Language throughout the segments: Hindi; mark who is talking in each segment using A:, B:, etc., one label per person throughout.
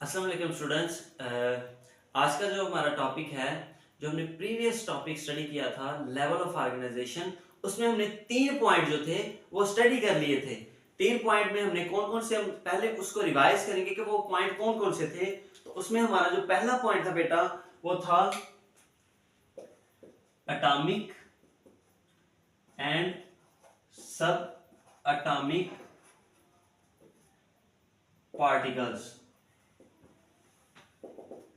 A: अस्सलाम वालेकुम स्टूडेंट्स। आज का जो हमारा टॉपिक है, जो हमने प्रीवियस टॉपिक स्टडी किया था लेवल ऑफ ऑर्गेनाइजेशन, उसमें हमने 3 पॉइंट जो थे वो स्टडी कर लिए थे। 3 पॉइंट में हमने कौन कौन से, हम पहले उसको रिवाइज करेंगे कि वो पॉइंट कौन कौन से थे। तो उसमें हमारा जो पहला पॉइंट था बेटा, वो था एटॉमिक एंड सब एटॉमिक पार्टिकल्स।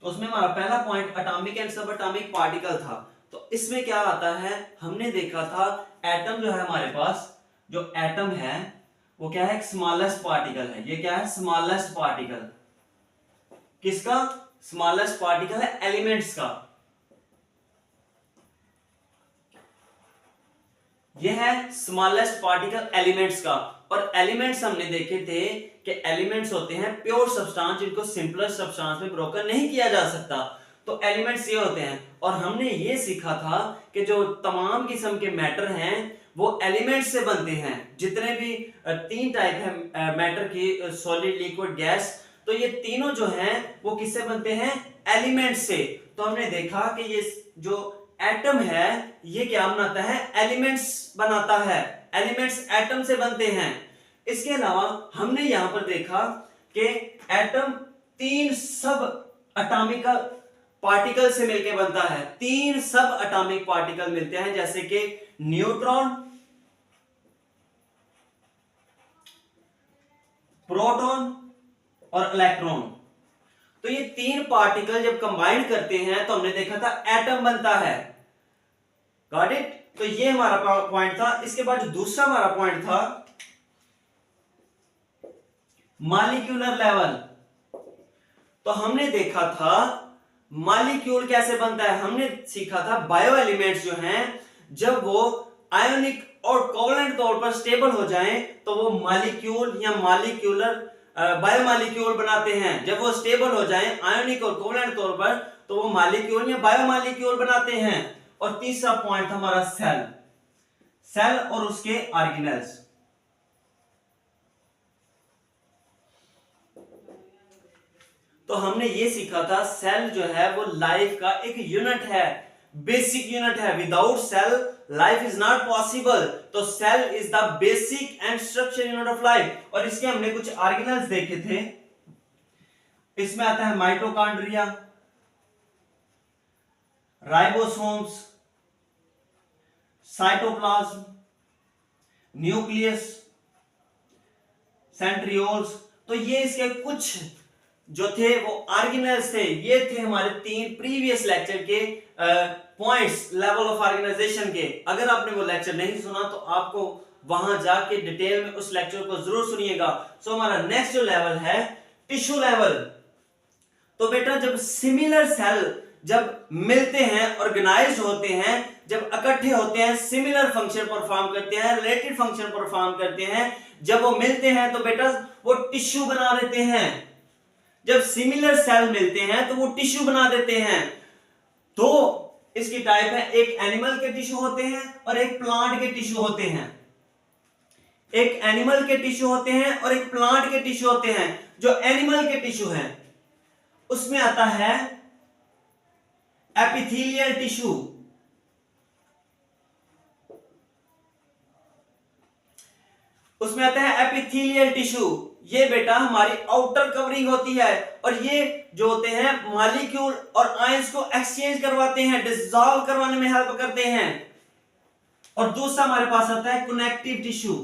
A: तो उसमें हमारा पहला पॉइंट एटॉमिक एंड सब एटॉमिक पार्टिकल था। तो इसमें क्या आता है, हमने देखा था एटम जो है हमारे पास, जो एटम है वो क्या है, एक स्मॉलेस्ट पार्टिकल है। ये क्या है, स्मॉलेस्ट पार्टिकल। किसका? स्मॉलेस्ट पार्टिकल है एलिमेंट्स का। ये है स्मॉलेस्ट पार्टिकल एलिमेंट्स का। और एलिमेंट्स हमने देखे थे कि एलिमेंट्स होते हैं प्योर सब्सटेंस, जिनको सिंपलर सब्सटेंस में ब्रोकन नहीं किया जा सकता। तो एलिमेंट्स ये होते हैं। और हमने ये सीखा था कि जो तमाम किस्म के मैटर हैं वो एलिमेंट्स से बनते हैं। जितने भी 3 टाइप है मैटर की, सॉलिड, लिक्विड, गैस, तो ये तीनों जो हैं वो किससे बनते हैं? एलिमेंट्स से। तो हमने देखा कि ये जो एटम है ये क्या बनाता है? एलिमेंट्स बनाता है। एलिमेंट्स एटम से बनते हैं। इसके अलावा हमने यहां पर देखा कि एटम 3 सब एटॉमिक पार्टिकल से मिलकर बनता है। 3 सब एटॉमिक पार्टिकल मिलते हैं, जैसे कि न्यूट्रॉन, प्रोटॉन और इलेक्ट्रॉन। तो ये 3 पार्टिकल जब कंबाइन करते हैं तो हमने देखा था एटम बनता है। Got it? तो ये हमारा पॉइंट था। इसके बाद जो दूसरा हमारा पॉइंट था मॉलिक्यूलर लेवल। तो हमने देखा था मॉलिक्यूल कैसे बनता है। हमने सीखा था बायो एलिमेंट्स जो हैं, जब वो आयोनिक और कोवलेंट तौर पर स्टेबल हो जाएं तो वो मॉलिक्यूल या मॉलिक्यूलर बायोमॉलिक्यूल बनाते हैं। जब वो स्टेबल हो जाएं आयोनिक और कोवलेंट तौर पर तो वो मॉलिक्यूल या बायोमॉलिक्यूल बनाते हैं। और तीसरा पॉइंट हमारा सेल। सेल और उसके ऑर्गेनेल्स। तो हमने ये सीखा था सेल जो है वो लाइफ का एक यूनिट है, बेसिक यूनिट है। Without cell life is not possible. तो cell is the basic and structure unit of life. और इसके हमने कुछ ऑर्गेनेल्स देखे थे। इसमें आता है mitochondria, ribosomes, cytoplasm, nucleus, centrioles. तो ये इसके कुछ जो थे वो ऑर्गेनेल्स थे। ये थे हमारे 3 प्रीवियस लेक्चर के पॉइंट्स लेवल ऑफ ऑर्गेनाइजेशन के। अगर आपने वो लेक्चर नहीं सुना तो आपको वहां जाके डिटेल में उस लेक्चर को जरूर सुनिएगा। सो हमारा नेक्स्ट जो लेवल है टिश्यू लेवल। तो बेटा जब सिमिलर सेल जब मिलते हैं, ऑर्गेनाइज्ड होते हैं, जब इकट्ठे होते हैं, सिमिलर फंक्शन परफॉर्म करते हैं, रिलेटेड फंक्शन परफॉर्म करते हैं, जब वो मिलते हैं तो बेटा वो टिश्यू बना देते हैं। जब सिमिलर सेल मिलते हैं तो वो टिश्यू बना देते हैं। तो इसकी टाइप है, एक एनिमल के टिश्यू होते हैं और एक प्लांट के टिश्यू होते हैं। एक एनिमल के टिश्यू होते हैं और एक प्लांट के टिश्यू होते हैं। जो एनिमल के टिश्यू हैं उसमें आता है एपिथेलियल टिश्यू। उसमें आता है एपिथेलियल टिश्यू। ये बेटा हमारी आउटर कवरिंग होती है। और ये जो होते हैं मॉलिक्यूल और आयंस को एक्सचेंज करवाते हैं, डिसॉल्व करवाने में हेल्प करते हैं। और दूसरा हमारे पास आता है कनेक्टिव टिश्यू।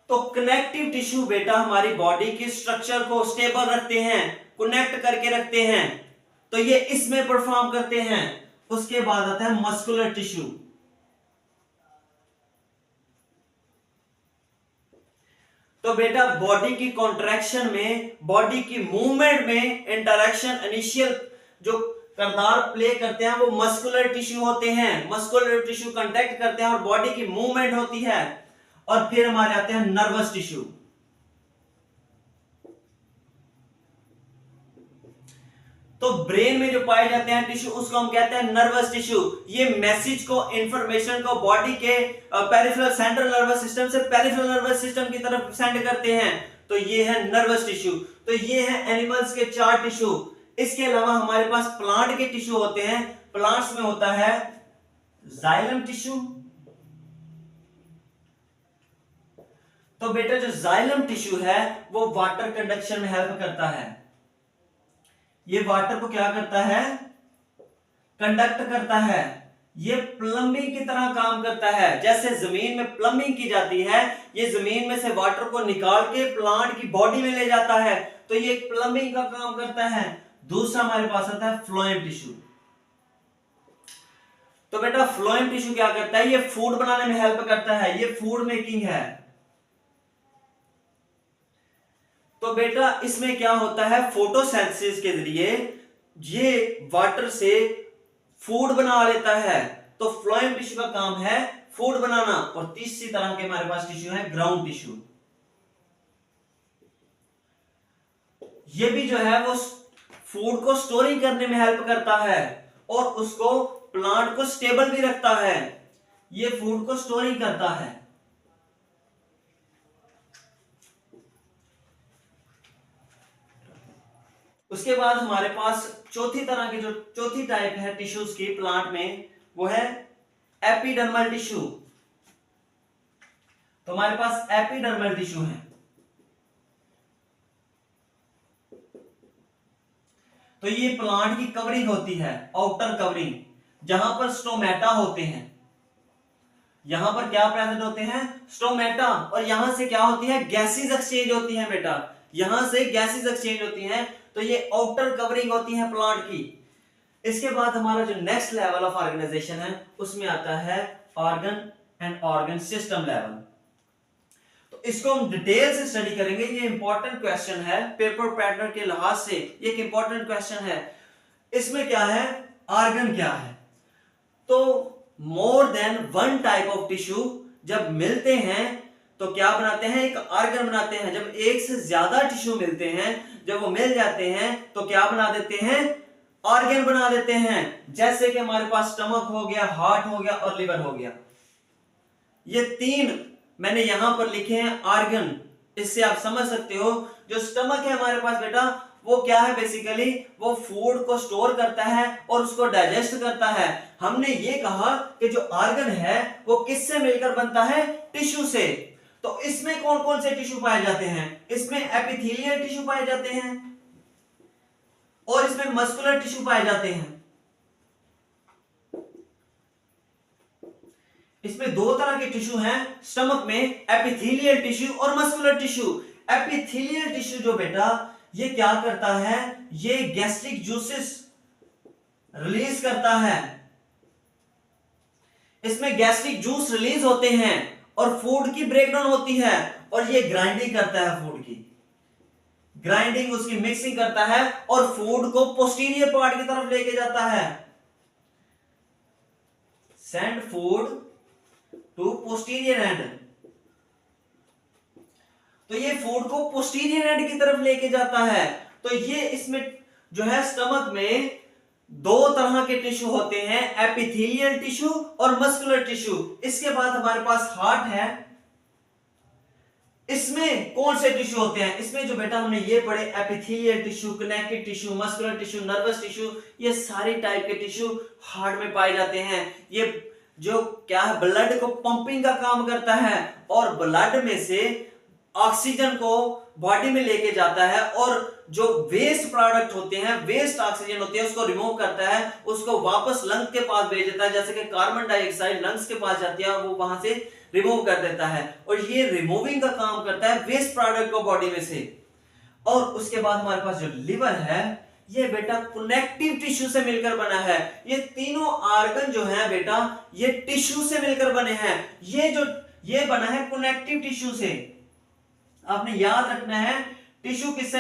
A: तो कनेक्टिव टिश्यू बेटा हमारी बॉडी की स्ट्रक्चर को स्टेबल रखते हैं, कनेक्ट करके रखते हैं। तो ये इसमें परफॉर्म करते हैं। उसके बाद आता है मस्कुलर टिश्यू। तो बेटा बॉडी की कॉन्ट्रैक्शन में, बॉडी की मूवमेंट में इंटरेक्शन, इनिशियल जो किरदार प्ले करते हैं वो मस्कुलर टिश्यू होते हैं। मस्कुलर टिश्यू कांटेक्ट करते हैं और बॉडी की मूवमेंट होती है। और फिर हमारे आते हैं नर्वस टिश्यू। तो ब्रेन में जो पाए जाते हैं टिश्यू उसको हम कहते हैं नर्वस टिश्यू। ये मैसेज को, इंफॉर्मेशन को बॉडी के पेरिफेरल सेंट्रल नर्वस सिस्टम से पेरिफेरल नर्वस सिस्टम की तरफ सेंड करते हैं। तो ये है नर्वस टिश्यू। तो ये है एनिमल्स के 4 टिश्यू। इसके अलावा हमारे पास प्लांट के टिश्यू होते हैं। प्लांट्स में होता है जाइलम टिश्यू। तो बेटा जो जाइलम टिश्यू है वो वाटर कंडक्शन में हेल्प करता है। ये वाटर को क्या करता है? कंडक्ट करता है। ये प्लम्बिंग की तरह काम करता है। जैसे जमीन में प्लम्बिंग की जाती है, ये जमीन में से वाटर को निकाल के प्लांट की बॉडी में ले जाता है। तो ये एक प्लम्बिंग का काम करता है। दूसरा हमारे पास आता है फ्लोएम टिश्यू। तो बेटा फ्लोएम टिश्यू क्या करता है? ये फूड बनाने में हेल्प करता है। ये फूड मेकिंग है। तो बेटा इसमें क्या होता है? फोटोसिंथेसिस के जरिए ये वाटर से फूड बना लेता है। तो फ्लोएम टिश्यू का काम है फूड बनाना। और तीसरी तरह के हमारे पास टिश्यू है ग्राउंड टिश्यू। ये भी जो है वो फूड को स्टोरिंग करने में हेल्प करता है और उसको प्लांट को स्टेबल भी रखता है। ये फूड को स्टोरिंग करता है। उसके बाद हमारे पास चौथी तरह की, जो चौथी टाइप है टिश्यूज की प्लांट में, वो है एपिडर्मल टिश्यू। तो हमारे पास एपिडर्मल टिश्यू है। तो ये प्लांट की कवरिंग होती है, आउटर कवरिंग, जहां पर स्टोमेटा होते हैं। यहां पर क्या प्रेजेंट होते हैं? स्टोमेटा। और यहां से क्या होती है? गैसेस एक्सचेंज होती है बेटा। यहां से गैसेस एक्सचेंज होती हैं। तो ये आउटर कवरिंग होती है प्लांट की। इसके बाद हमारा जो नेक्स्ट लेवल ऑफ ऑर्गेनाइजेशन है उसमें आता है organ and organ system level. तो इसको हम डिटेल से स्टडी करेंगे। ये इंपॉर्टेंट क्वेश्चन है पेपर पैटर्न के लिहाज से, ये एक इंपॉर्टेंट क्वेश्चन है। इसमें क्या है? ऑर्गन क्या है? तो more than one type of tissue जब मिलते हैं तो क्या बनाते हैं? एक ऑर्गन बनाते हैं। जब एक से ज्यादा टिश्यू मिलते हैं, जब वो मिल जाते हैं तो क्या बना देते हैं? ऑर्गन बना देते हैं। जैसे कि हमारे पास स्टमक हो गया, हार्ट हो गया और लिवर हो गया। ये 3 मैंने यहां पर लिखे हैं ऑर्गन। इससे आप समझ सकते हो जो स्टमक है हमारे पास बेटा, वो क्या है? बेसिकली वो फूड को स्टोर करता है और उसको डाइजेस्ट करता है। हमने ये कहा कि जो ऑर्गन है वो किससे मिलकर बनता है? टिश्यू से। तो इसमें कौन कौन से टिश्यू पाए जाते हैं? इसमें एपिथेलियल टिश्यू पाए जाते हैं और इसमें मस्कुलर टिश्यू पाए जाते हैं। इसमें 2 तरह के टिश्यू हैं स्टमक में, एपिथेलियल टिश्यू और मस्कुलर टिश्यू। एपिथेलियल टिश्यू जो बेटा ये क्या करता है? ये गैस्ट्रिक जूसेस रिलीज करता है। इसमें गैस्ट्रिक जूस रिलीज होते हैं और फूड की ब्रेकडाउन होती है और ये ग्राइंडिंग करता है, फूड की ग्राइंडिंग, उसकी मिक्सिंग करता है और फूड को पोस्टीरियर पार्ट की तरफ लेके जाता है। Send food to posterior end. तो ये फूड को पोस्टीरियर एंड की तरफ लेके जाता है। तो ये इसमें जो है स्टमक में 2 तरह के टिश्यू होते हैं, एपिथेलियल टिश्यू और मस्कुलर टिश्यू। इसके बाद हमारे पास हार्ट है। इसमें कौन से टिश्यू होते हैं? इसमें जो बेटा हमने ये पढ़े, epithelial tissue, connective tissue, muscular tissue, nervous tissue, ये सारे टाइप के टिश्यू हार्ट में पाए जाते हैं। ये जो क्या है? ब्लड को पंपिंग का काम करता है और ब्लड में से ऑक्सीजन को बॉडी में लेके जाता है और जो वेस्ट प्रोडक्ट होते हैं, वेस्ट ऑक्सीजन होते हैं, उसको रिमूव करता है, उसको वापस लंग्स के पास भेज देता है। जैसे कि कार्बन डाइऑक्साइड लंग्स के पास जाती है, वो वहां से रिमूव कर देता है और ये रिमूविंग का काम करता है वेस्ट प्रोडक्ट को बॉडी में से। और उसके बाद हमारे पास जो लिवर है, ये बेटा कनेक्टिव टिश्यू से मिलकर बना है। ये तीनों ऑर्गन जो है बेटा ये टिश्यू से मिलकर बने हैं। ये बना है कनेक्टिव टिश्यू से। आपने याद रखना है टिश्यू किससे,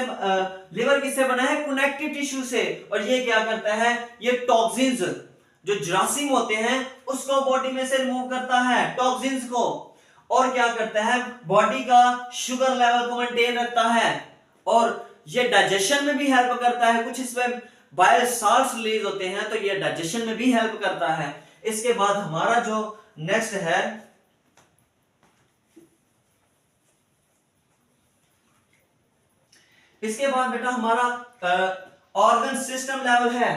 A: लिवर किससे बना है? कनेक्टिव टिश्यू से। और ये क्या करता है? ये टॉक्सिन्स जो जरासीम होते हैं उसको बॉडी में से रिमूव करता है, टॉक्सिन्स को। और क्या करता है? बॉडी का शुगर लेवल को मेंटेन रखता है और ये डाइजेशन में भी हेल्प करता है। कुछ इसमें बाइल साल्ट्स रिलीज होते हैं, तो ये डाइजेशन में भी हेल्प करता है। इसके बाद हमारा जो नेक्स्ट है, इसके बाद बेटा हमारा ऑर्गन सिस्टम लेवल है।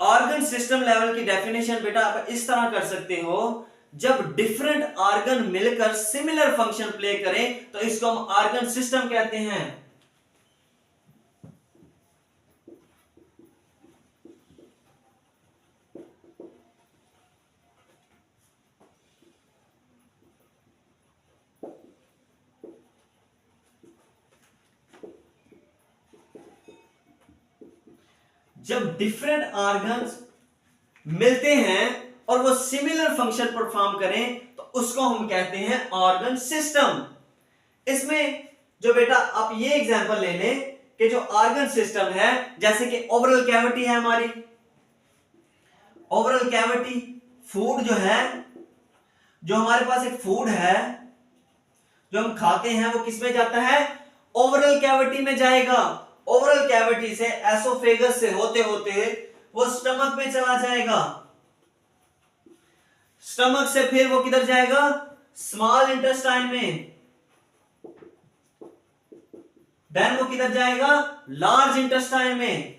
A: ऑर्गन सिस्टम लेवल की डेफिनेशन बेटा आप इस तरह कर सकते हो, जब डिफरेंट ऑर्गन मिलकर सिमिलर फंक्शन प्ले करें तो इसको हम ऑर्गन सिस्टम कहते हैं। जब डिफरेंट ऑर्गन्स मिलते हैं और वो सिमिलर फंक्शन परफॉर्म करें तो उसको हम कहते हैं ऑर्गन सिस्टम। इसमें जो बेटा आप ये एग्जांपल ले लें कि जो ऑर्गन सिस्टम है, जैसे कि ओवरल कैविटी है हमारी, ओवरल कैविटी, फूड जो है, जो हमारे पास एक फूड है जो हम खाते हैं वो किस में जाता है, ओवरल कैविटी में जाएगा। ओवरल कैविटी से एसोफेगस से होते होते वो स्टमक में चला जाएगा, स्टमक से फिर वो किधर जाएगा, स्मॉल इंटेस्टाइन में, देन वो किधर जाएगा, लार्ज इंटेस्टाइन में,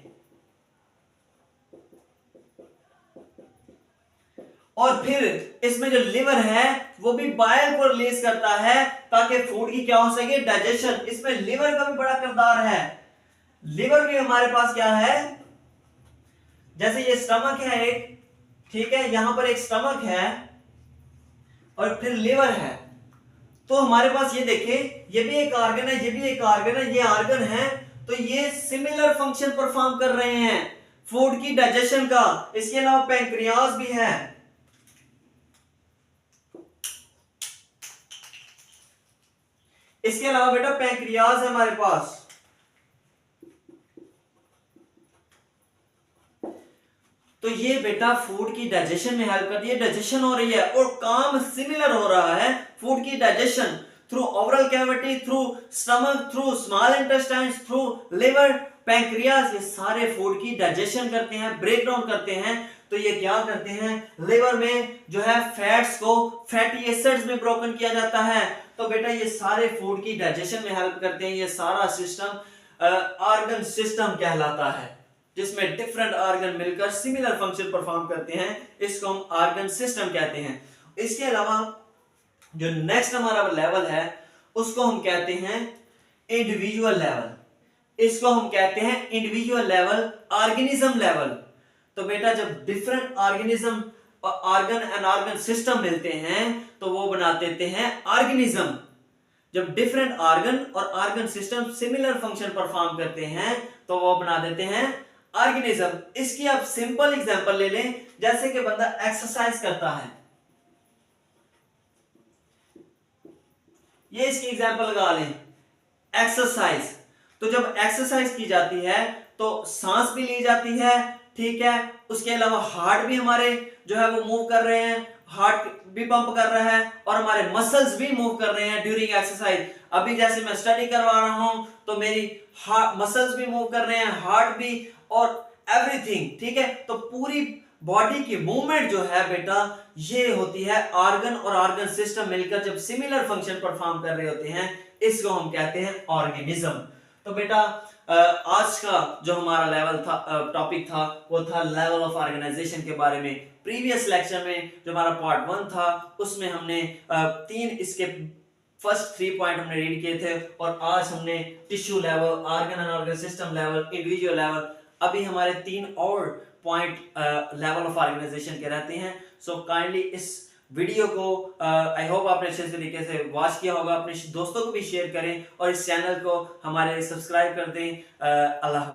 A: और फिर इसमें जो लिवर है वो भी बाइल को रिलीज करता है ताकि फूड की क्या हो सके, डाइजेशन। इसमें लिवर का भी बड़ा किरदार है। लिवर भी हमारे पास क्या है, जैसे ये स्टमक है एक, ठीक है, यहां पर एक स्टमक है और फिर लिवर है, तो हमारे पास ये देखिए ये भी एक ऑर्गन है, ये भी एक ऑर्गन है, ये ऑर्गन है, तो ये सिमिलर फंक्शन परफॉर्म कर रहे हैं फूड की डाइजेशन का। इसके अलावा पैंक्रियाज भी है, इसके अलावा बेटा पैंक्रियाज है हमारे पास। तो ये बेटा फूड की डाइजेशन में हेल्प करती है, डाइजेशन हो रही है और काम सिमिलर हो रहा है फूड की digestion through oral cavity, through stomach, through small intestine, through liver, pancreas, ये सारे फूड की डाइजेशन करते हैं, ब्रेक डाउन करते हैं। तो ये क्या करते हैं, लिवर में जो है फैट्स को फैटी एसिड्स में ब्रोकन किया जाता है। तो बेटा ये सारे फूड की डाइजेशन में हेल्प करते हैं। ये सारा सिस्टम ऑर्गन सिस्टम कहलाता है, जिसमें डिफरेंट ऑर्गन मिलकर सिमिलर फंक्शन परफॉर्म करते हैं, इसको हम ऑर्गन सिस्टम कहते हैं। इसके अलावा जो नेक्स्ट हमारा लेवल है उसको हम कहते हैं इंडिविजुअल लेवल, इसको हम कहते हैं इंडिविजुअल लेवल, ऑर्गेनिज्म लेवल। तो बेटा जब different organism organ and organ system मिलते हैं तो वो बना देते हैं ऑर्गेनिज्म। जब डिफरेंट ऑर्गन और organ system similar function perform करते हैं तो वो बना देते हैं ऑर्गेनिज्म। इसकी आप सिंपल एग्जांपल ले लें, जैसे कि बंदा एक्सरसाइज करता है, ये इसकी एग्जांपल लगा लें, एक्सरसाइज। तो जब एक्सरसाइज की जाती है तो सांस भी ली जाती है, ठीक है, उसके अलावा हार्ट भी हमारे जो है वो मूव कर रहे हैं, हार्ट भी पंप कर रहा है और हमारे मसल्स भी मूव कर रहे हैं ड्यूरिंग एक्सरसाइज। अभी जैसे मैं स्टडी करवा रहा हूं तो मेरी मसल्स भी मूव कर रहे हैं, हार्ट भी और एवरीथिंग, ठीक है। तो पूरी बॉडी की मूवमेंट जो है बेटा ये होती है ऑर्गन और ऑर्गन सिस्टम मिलकर जब सिमिलर फंक्शन परफॉर्म कर रहे होते हैं, इसको हम कहते हैं ऑर्गेनिज्म। तो बेटा आज का जो हमारा लेवल था, टॉपिक था, वो था लेवल ऑफ ऑर्गेनाइजेशन के बारे में। प्रीवियस लेक्चर में जो हमारा पार्ट 1 था उसमें हमने 3 इसके फर्स्ट 3 पॉइंट हमने रीड किए थे और आज हमने tissue level, organ and organ system level, individual level, अभी हमारे 3 और पॉइंट लेवल ऑफ ऑर्गेनाइजेशन के रहते हैं। सो काइंडली इस वीडियो को आई होप आपने अच्छे तरीके से वॉच किया होगा, अपने दोस्तों को भी शेयर करें और इस चैनल को हमारे सब्सक्राइब कर दें। अल्लाह।